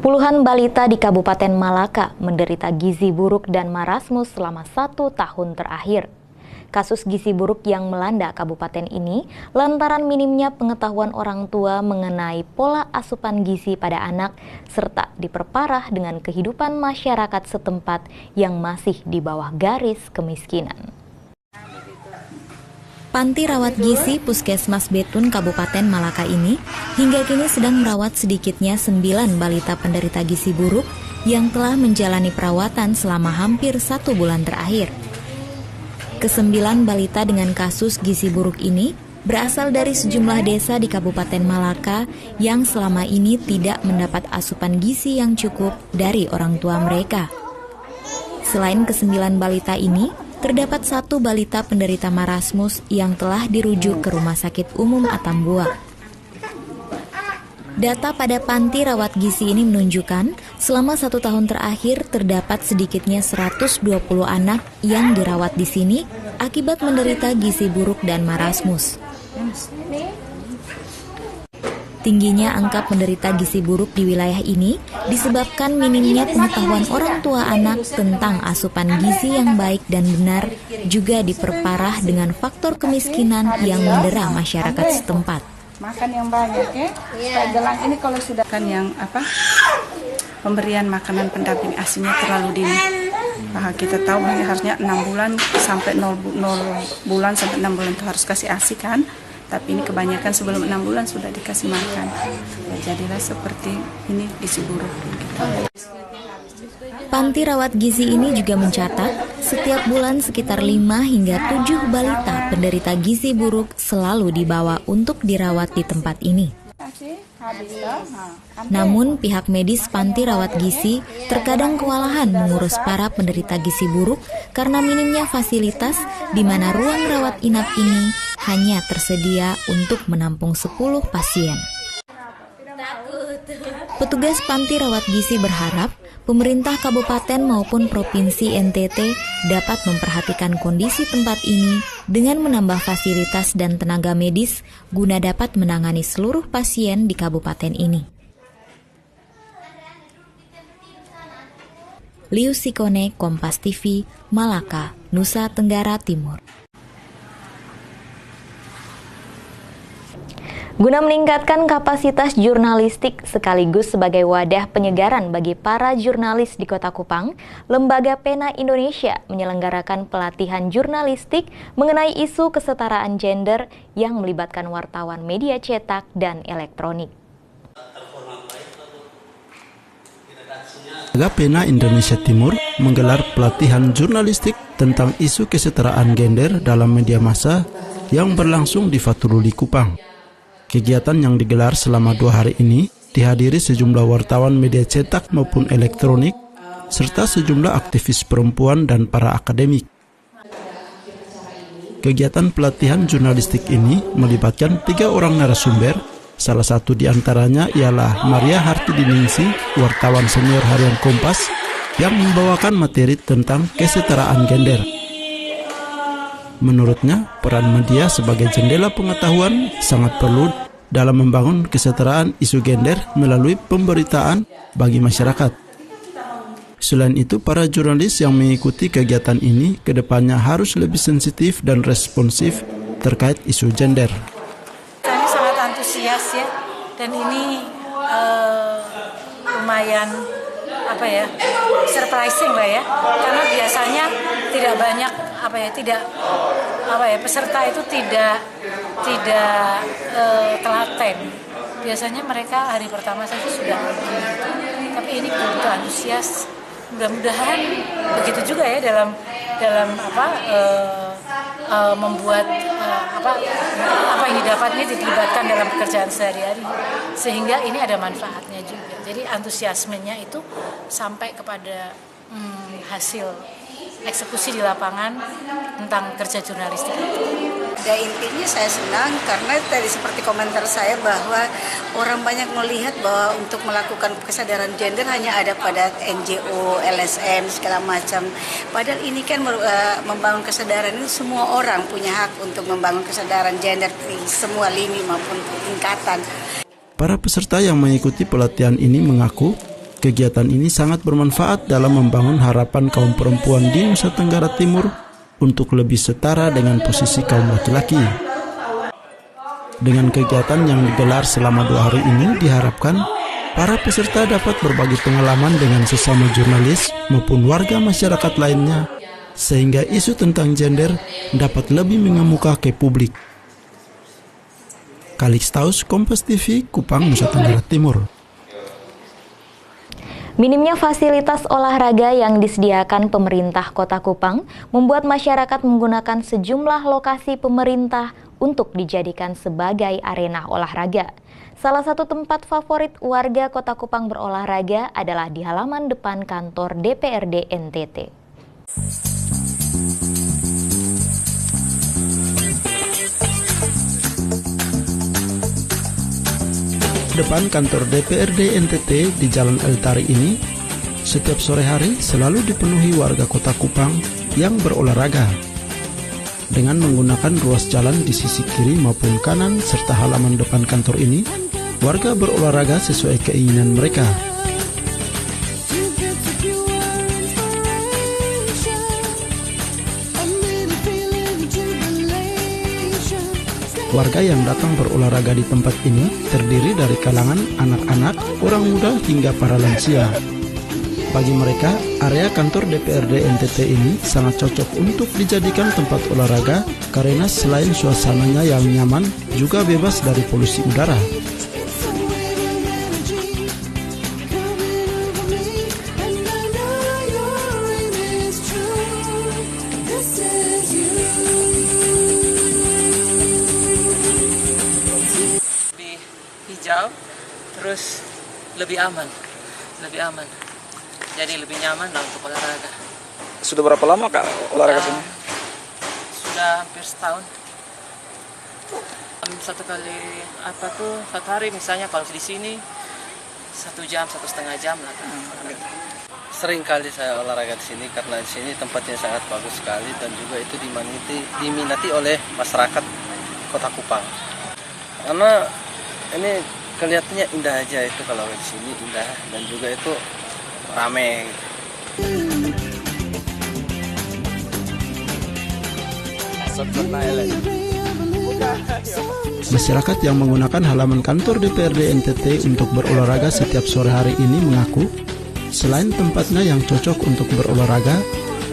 Puluhan balita di Kabupaten Malaka menderita gizi buruk dan marasmus selama 1 tahun terakhir. Kasus gizi buruk yang melanda kabupaten ini lantaran minimnya pengetahuan orang tua mengenai pola asupan gizi pada anak serta diperparah dengan kehidupan masyarakat setempat yang masih di bawah garis kemiskinan. Panti Rawat Gizi Puskesmas Betun Kabupaten Malaka ini hingga kini sedang merawat sedikitnya 9 balita penderita gizi buruk yang telah menjalani perawatan selama hampir 1 bulan terakhir. Ke-9 balita dengan kasus gizi buruk ini berasal dari sejumlah desa di Kabupaten Malaka yang selama ini tidak mendapat asupan gizi yang cukup dari orang tua mereka. Selain ke-9 balita ini, terdapat 1 balita penderita marasmus yang telah dirujuk ke Rumah Sakit Umum Atambua. Data pada Panti Rawat Gizi ini menunjukkan selama 1 tahun terakhir terdapat sedikitnya 120 anak yang dirawat di sini akibat menderita gizi buruk dan marasmus. Tingginya angka penderita gizi buruk di wilayah ini disebabkan minimnya pengetahuan orang tua anak tentang asupan gizi yang baik dan benar, juga diperparah dengan faktor kemiskinan yang mendera masyarakat setempat. Makan yang banyak ya. Gelang ini kalau sudah kan yang pemberian makanan pendamping ASINya terlalu dini. Kita tahu harusnya 6 bulan sampai 0 bulan sampai 6 bulan itu harus kasih ASI kan. Tapi ini kebanyakan sebelum 6 bulan sudah dikasih makan. Jadilah seperti ini gizi buruk. Panti Rawat Gizi ini juga mencatat setiap bulan sekitar 5 hingga 7 balita penderita gizi buruk selalu dibawa untuk dirawat di tempat ini. Namun pihak medis Panti Rawat Gizi terkadang kewalahan mengurus para penderita gizi buruk karena minimnya fasilitas di mana ruang rawat inap ini hanya tersedia untuk menampung 10 pasien. Petugas Panti Rawat Gizi berharap pemerintah kabupaten maupun provinsi NTT dapat memperhatikan kondisi tempat ini dengan menambah fasilitas dan tenaga medis guna dapat menangani seluruh pasien di kabupaten ini. Liu Sikone, Kompas TV, Malaka, Nusa Tenggara Timur. Guna meningkatkan kapasitas jurnalistik sekaligus sebagai wadah penyegaran bagi para jurnalis di Kota Kupang, Lembaga Pena Indonesia menyelenggarakan pelatihan jurnalistik mengenai isu kesetaraan gender yang melibatkan wartawan media cetak dan elektronik. Lembaga Pena Indonesia Timur menggelar pelatihan jurnalistik tentang isu kesetaraan gender dalam media massa yang berlangsung di Fatululi, Kupang. Kegiatan yang digelar selama 2 hari ini dihadiri sejumlah wartawan media cetak maupun elektronik, serta sejumlah aktivis perempuan dan para akademik. Kegiatan pelatihan jurnalistik ini melibatkan 3 orang narasumber, salah satu di antaranya ialah Maria Hartidiningsi, wartawan senior harian Kompas, yang membawakan materi tentang kesetaraan gender. Menurutnya, peran media sebagai jendela pengetahuan sangat perlu dalam membangun kesetaraan isu gender melalui pemberitaan bagi masyarakat. Selain itu, para jurnalis yang mengikuti kegiatan ini kedepannya harus lebih sensitif dan responsif terkait isu gender. Kami sangat antusias ya, dan ini lumayan surprising lah ya, karena biasanya tidak banyak peserta itu tidak telaten. Biasanya mereka hari pertama saja sudah pergi, tapi ini begitu antusias. Mudah-mudahan begitu juga ya dalam membuat apa yang didapatnya dilibatkan dalam pekerjaan sehari-hari, sehingga ini ada manfaatnya juga. Jadi antusiasmenya itu sampai kepada hasil eksekusi di lapangan tentang kerja jurnalistik itu. Intinya saya senang karena tadi seperti komentar saya bahwa orang banyak melihat bahwa untuk melakukan kesadaran gender hanya ada pada NGO, LSM, segala macam. Padahal ini kan membangun kesadaran itu semua orang punya hak untuk membangun kesadaran gender di semua lini maupun tingkatan. Para peserta yang mengikuti pelatihan ini mengaku Kegiatan ini sangat bermanfaat dalam membangun harapan kaum perempuan di Nusa Tenggara Timur untuk lebih setara dengan posisi kaum laki-laki. Dengan kegiatan yang digelar selama 2 hari ini diharapkan para peserta dapat berbagi pengalaman dengan sesama jurnalis maupun warga masyarakat lainnya, sehingga isu tentang gender dapat lebih mengemuka ke publik. Kalixtaus, Kompas TV, Kupang, Nusa Tenggara Timur. Minimnya fasilitas olahraga yang disediakan pemerintah Kota Kupang membuat masyarakat menggunakan sejumlah lokasi pemerintah untuk dijadikan sebagai arena olahraga. Salah satu tempat favorit warga Kota Kupang berolahraga adalah di halaman depan kantor DPRD NTT. Depan kantor DPRD NTT di Jalan Eltari ini, setiap sore hari selalu dipenuhi warga Kota Kupang yang berolahraga. Dengan menggunakan ruas jalan di sisi kiri maupun kanan serta halaman depan kantor ini, warga berolahraga sesuai keinginan mereka. Warga yang datang berolahraga di tempat ini terdiri dari kalangan anak-anak, orang muda hingga para lansia. Bagi mereka, area kantor DPRD NTT ini sangat cocok untuk dijadikan tempat olahraga karena selain suasananya yang nyaman, juga bebas dari polusi udara. Hijau, terus lebih aman, jadi lebih nyaman lah untuk olahraga. Sudah berapa lama Kak olahraga sini? Sudah hampir setahun. Satu hari misalnya kalau di sini 1 jam, 1,5 jam lah. Sering kali saya olahraga di sini karena di sini tempatnya sangat bagus sekali dan juga itu diminati oleh masyarakat Kota Kupang. Karena ini kelihatannya indah aja itu kalau di sini indah dan juga itu rame. Masyarakat yang menggunakan halaman kantor DPRD NTT untuk berolahraga setiap sore hari ini mengaku, selain tempatnya yang cocok untuk berolahraga,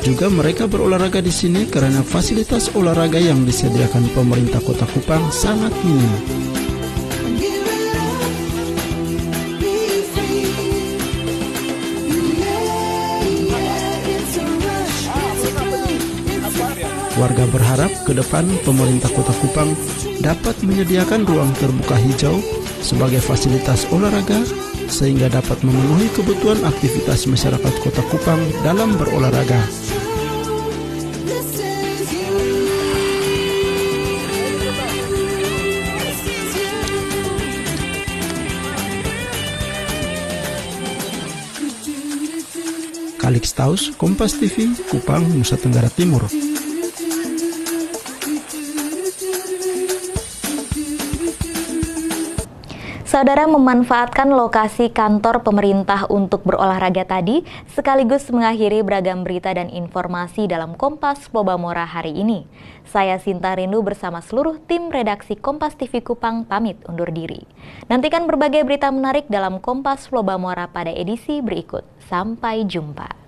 juga mereka berolahraga di sini karena fasilitas olahraga yang disediakan pemerintah Kota Kupang sangat minim. Warga berharap ke depan pemerintah Kota Kupang dapat menyediakan ruang terbuka hijau sebagai fasilitas olahraga sehingga dapat memenuhi kebutuhan aktivitas masyarakat Kota Kupang dalam berolahraga. Kalixtaus, Kompas TV, Kupang, Nusa Tenggara Timur. Saudara memanfaatkan lokasi kantor pemerintah untuk berolahraga tadi, sekaligus mengakhiri beragam berita dan informasi dalam Kompas Lobamora hari ini. Saya Sinta Rindu bersama seluruh tim redaksi Kompas TV Kupang pamit undur diri. Nantikan berbagai berita menarik dalam Kompas Lobamora pada edisi berikut. Sampai jumpa.